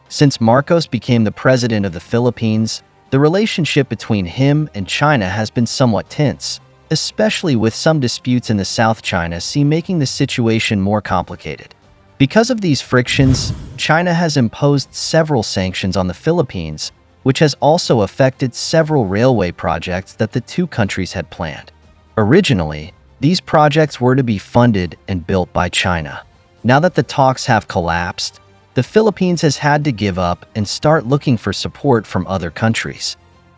Since Marcos became the president of the Philippines, the relationship between him and China has been somewhat tense, especially with some disputes in the South China Sea making the situation more complicated. Because of these frictions, China has imposed several sanctions on the Philippines, which has also affected several railway projects that the two countries had planned. Originally, these projects were to be funded and built by China. Now that the talks have collapsed, the Philippines has had to give up and start looking for support from other countries.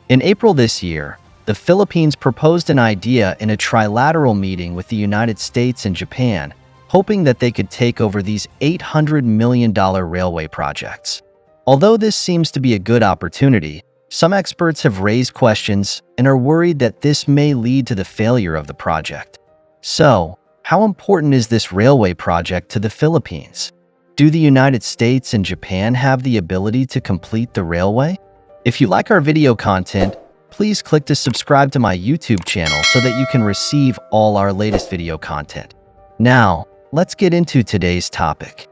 In April this year, the Philippines proposed an idea in a trilateral meeting with the United States and Japan, hoping that they could take over these $800 million railway projects. Although this seems to be a good opportunity, some experts have raised questions and are worried that this may lead to the failure of the project. So, how important is this railway project to the Philippines? Do the United States and Japan have the ability to complete the railway? If you like our video content, please click to subscribe to my YouTube channel so that you can receive all our latest video content. Now, let's get into today's topic.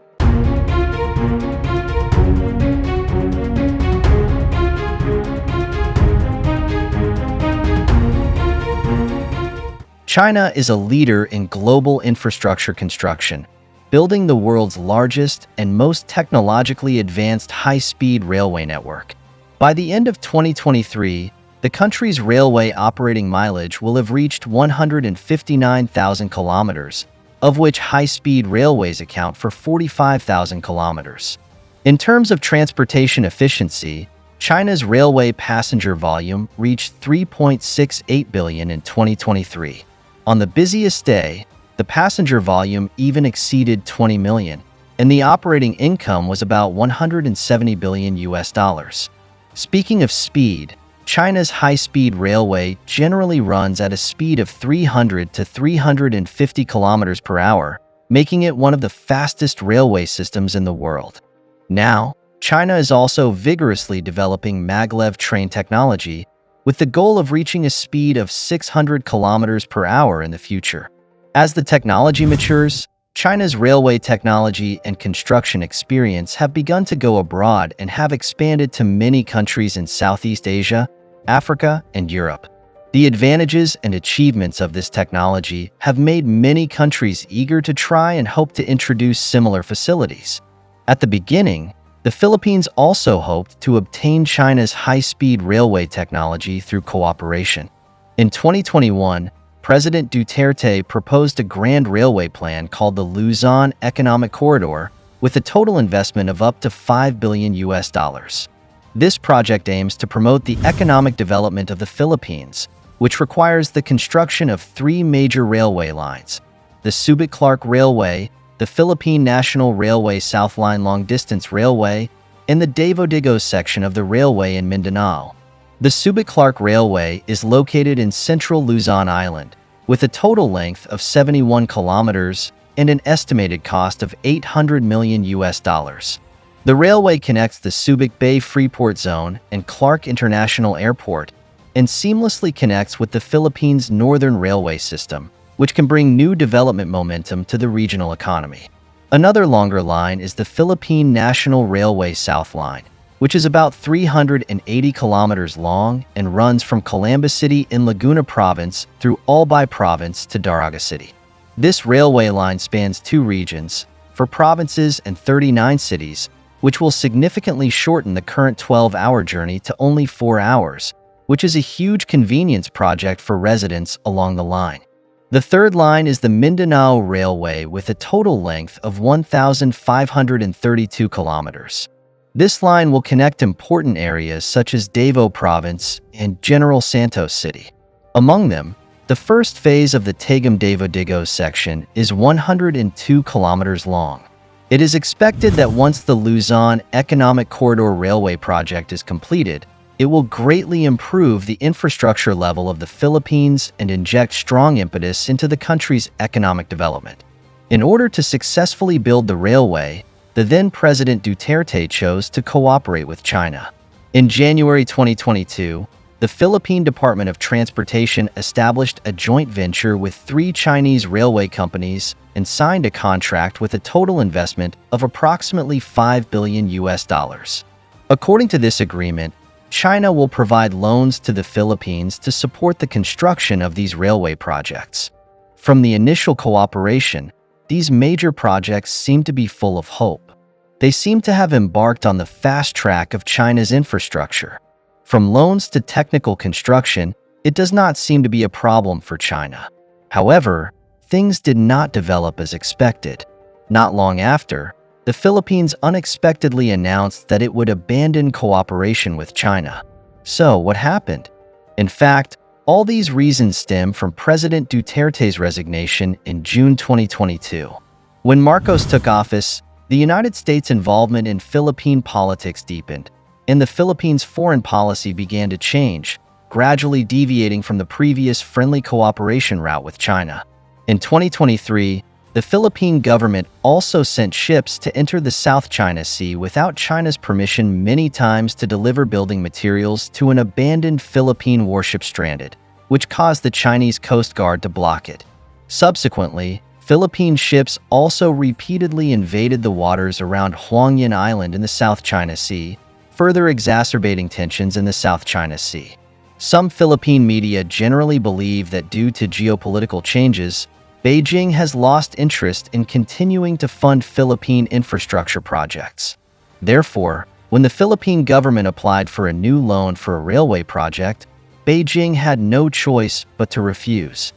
China is a leader in global infrastructure construction, building the world's largest and most technologically advanced high-speed railway network. By the end of 2023, the country's railway operating mileage will have reached 159,000 kilometers, of which high-speed railways account for 45,000 kilometers. In terms of transportation efficiency, China's railway passenger volume reached 3.68 billion in 2023. On the busiest day, the passenger volume even exceeded 20 million, and the operating income was about 170 billion US dollars. Speaking of speed, China's high-speed railway generally runs at a speed of 300 to 350 kilometers per hour, making it one of the fastest railway systems in the world. Now, China is also vigorously developing maglev train technology, with the goal of reaching a speed of 600 kilometers per hour in the future. As the technology matures, China's railway technology and construction experience have begun to go abroad and have expanded to many countries in Southeast Asia, Africa, and Europe. The advantages and achievements of this technology have made many countries eager to try and hope to introduce similar facilities. At the beginning, the Philippines also hoped to obtain China's high-speed railway technology through cooperation. In 2021, President Duterte proposed a grand railway plan called the Luzon Economic Corridor with a total investment of up to 5 billion US dollars. This project aims to promote the economic development of the Philippines, which requires the construction of three major railway lines: the Subic-Clark Railway, the Philippine National Railway South Line Long-Distance Railway, and the Davao-Digos section of the railway in Mindanao. The Subic-Clark Railway is located in central Luzon Island, with a total length of 71 kilometers and an estimated cost of 800 million US dollars. The railway connects the Subic Bay Freeport Zone and Clark International Airport and seamlessly connects with the Philippines' Northern Railway System, which can bring new development momentum to the regional economy. Another longer line is the Philippine National Railway South Line, which is about 380 kilometers long and runs from Calamba City in Laguna Province through Albay Province to Daraga City. This railway line spans two regions, 4 provinces and 39 cities, which will significantly shorten the current 12-hour journey to only 4 hours, which is a huge convenience project for residents along the line. The third line is the Mindanao Railway with a total length of 1,532 kilometers. This line will connect important areas such as Davao Province and General Santos City. Among them, the first phase of the Tagum-Davao-Digos section is 102 kilometers long. It is expected that once the Luzon Economic Corridor Railway project is completed, it will greatly improve the infrastructure level of the Philippines and inject strong impetus into the country's economic development. In order to successfully build the railway, the then-President Duterte chose to cooperate with China. In January 2022, the Philippine Department of Transportation established a joint venture with 3 Chinese railway companies and signed a contract with a total investment of approximately $5 billion US. According to this agreement, China will provide loans to the Philippines to support the construction of these railway projects. From the initial cooperation, these major projects seem to be full of hope. They seem to have embarked on the fast track of China's infrastructure. From loans to technical construction, it does not seem to be a problem for China. However, things did not develop as expected. Not long after, the Philippines unexpectedly announced that it would abandon cooperation with China. So, what happened? In fact, all these reasons stem from President Duterte's resignation in June 2022. When Marcos took office, the United States' involvement in Philippine politics deepened, and the Philippines' foreign policy began to change, gradually deviating from the previous friendly cooperation route with China. In 2023, the Philippine government also sent ships to enter the South China Sea without China's permission many times to deliver building materials to an abandoned Philippine warship stranded, which caused the Chinese Coast Guard to block it. Subsequently, Philippine ships also repeatedly invaded the waters around Hualien Island in the South China Sea, further exacerbating tensions in the South China Sea. Some Philippine media generally believe that due to geopolitical changes, Beijing has lost interest in continuing to fund Philippine infrastructure projects. Therefore, when the Philippine government applied for a new loan for a railway project, Beijing had no choice but to refuse.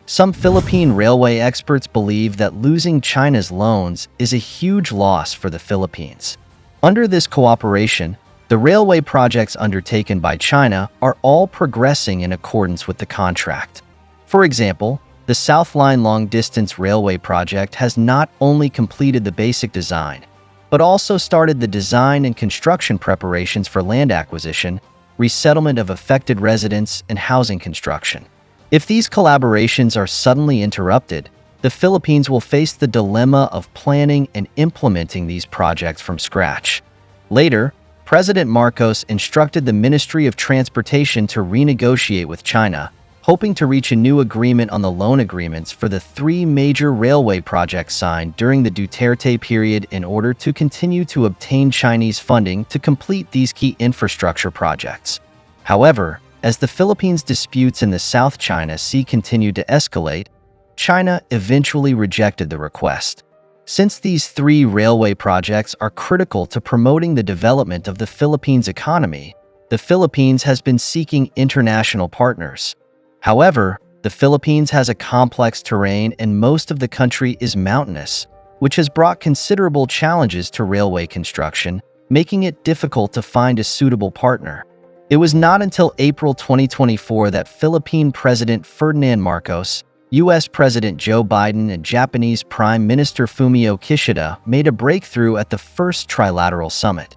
Some Philippine railway experts believe that losing China's loans is a huge loss for the Philippines. Under this cooperation, the railway projects undertaken by China are all progressing in accordance with the contract. For example, the South Line long-distance railway project has not only completed the basic design, but also started the design and construction preparations for land acquisition, resettlement of affected residents, and housing construction. If these collaborations are suddenly interrupted, the Philippines will face the dilemma of planning and implementing these projects from scratch. Later, President Marcos instructed the Ministry of Transportation to renegotiate with China, hoping to reach a new agreement on the loan agreements for the 3 major railway projects signed during the Duterte period in order to continue to obtain Chinese funding to complete these key infrastructure projects. However, as the Philippines' disputes in the South China Sea continued to escalate, China eventually rejected the request. Since these 3 railway projects are critical to promoting the development of the Philippines' economy, the Philippines has been seeking international partners. However, the Philippines has a complex terrain and most of the country is mountainous, which has brought considerable challenges to railway construction, making it difficult to find a suitable partner. It was not until April 2024 that Philippine President Ferdinand Marcos, U.S. President Joe Biden, and Japanese Prime Minister Fumio Kishida made a breakthrough at the first trilateral summit.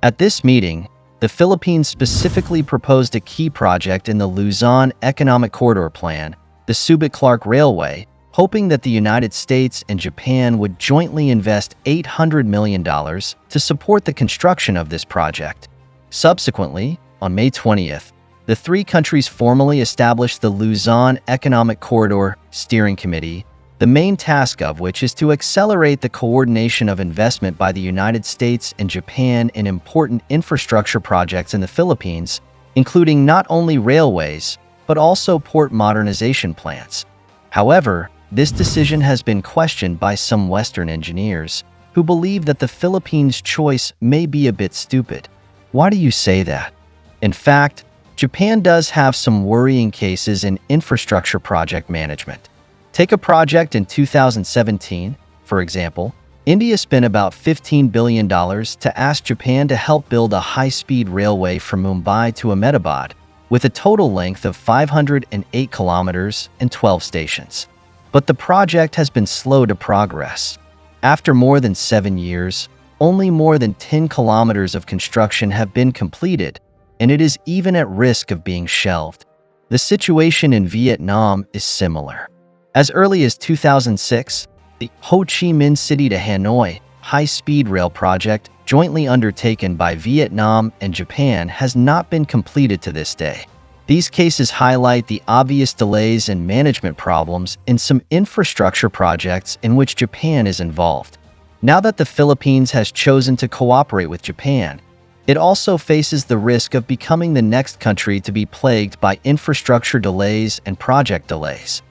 At this meeting, the Philippines specifically proposed a key project in the Luzon Economic Corridor Plan, the Subic-Clark Railway, hoping that the United States and Japan would jointly invest $800 million to support the construction of this project. Subsequently, on May 20th, the 3 countries formally established the Luzon Economic Corridor Steering Committee, the main task of which is to accelerate the coordination of investment by the United States and Japan in important infrastructure projects in the Philippines, including not only railways, but also port modernization plants. However, this decision has been questioned by some Western engineers, who believe that the Philippines' choice may be a bit stupid. Why do you say that? In fact, Japan does have some worrying cases in infrastructure project management. Take a project in 2017, for example. India spent about $15 billion to ask Japan to help build a high-speed railway from Mumbai to Ahmedabad, with a total length of 508 kilometers and 12 stations. But the project has been slow to progress. After more than 7 years, only more than 10 kilometers of construction have been completed, and it is even at risk of being shelved. The situation in Vietnam is similar. As early as 2006, the Ho Chi Minh City to Hanoi high-speed rail project, jointly undertaken by Vietnam and Japan, has not been completed to this day. These cases highlight the obvious delays and management problems in some infrastructure projects in which Japan is involved. Now that the Philippines has chosen to cooperate with Japan, it also faces the risk of becoming the next country to be plagued by infrastructure delays and project delays.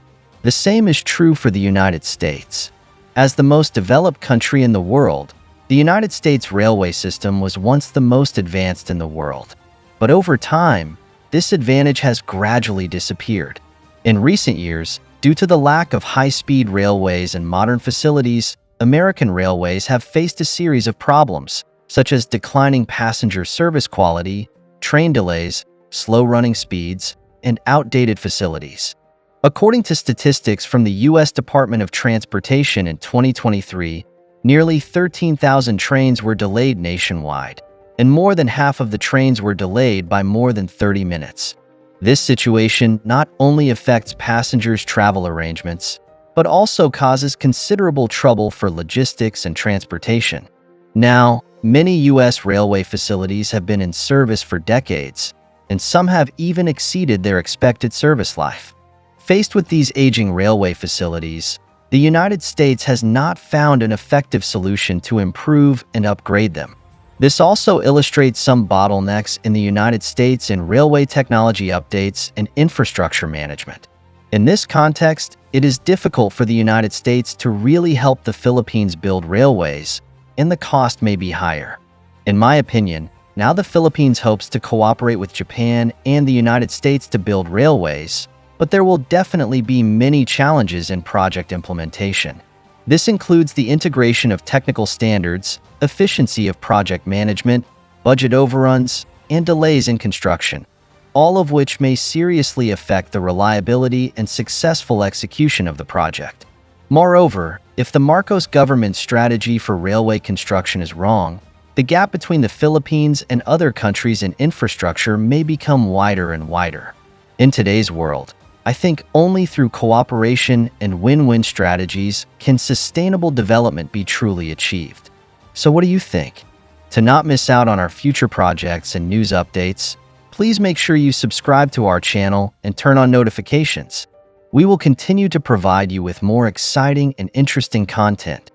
The same is true for the United States. As the most developed country in the world, the United States railway system was once the most advanced in the world. But over time, this advantage has gradually disappeared. In recent years, due to the lack of high-speed railways and modern facilities, American railways have faced a series of problems, such as declining passenger service quality, train delays, slow running speeds, and outdated facilities. According to statistics from the U.S. Department of Transportation in 2023, nearly 13,000 trains were delayed nationwide, and more than half of the trains were delayed by more than 30 minutes. This situation not only affects passengers' travel arrangements, but also causes considerable trouble for logistics and transportation. Now, many U.S. railway facilities have been in service for decades, and some have even exceeded their expected service life. Faced with these aging railway facilities, the United States has not found an effective solution to improve and upgrade them. This also illustrates some bottlenecks in the United States in railway technology updates and infrastructure management. In this context, it is difficult for the United States to really help the Philippines build railways, and the cost may be higher. In my opinion, now the Philippines hopes to cooperate with Japan and the United States to build railways, but there will definitely be many challenges in project implementation. This includes the integration of technical standards, efficiency of project management, budget overruns, and delays in construction, all of which may seriously affect the reliability and successful execution of the project. Moreover, if the Marcos government's strategy for railway construction is wrong, the gap between the Philippines and other countries in infrastructure may become wider and wider. In today's world, I think only through cooperation and win-win strategies can sustainable development be truly achieved. So what do you think? To not miss out on our future projects and news updates, please make sure you subscribe to our channel and turn on notifications. We will continue to provide you with more exciting and interesting content.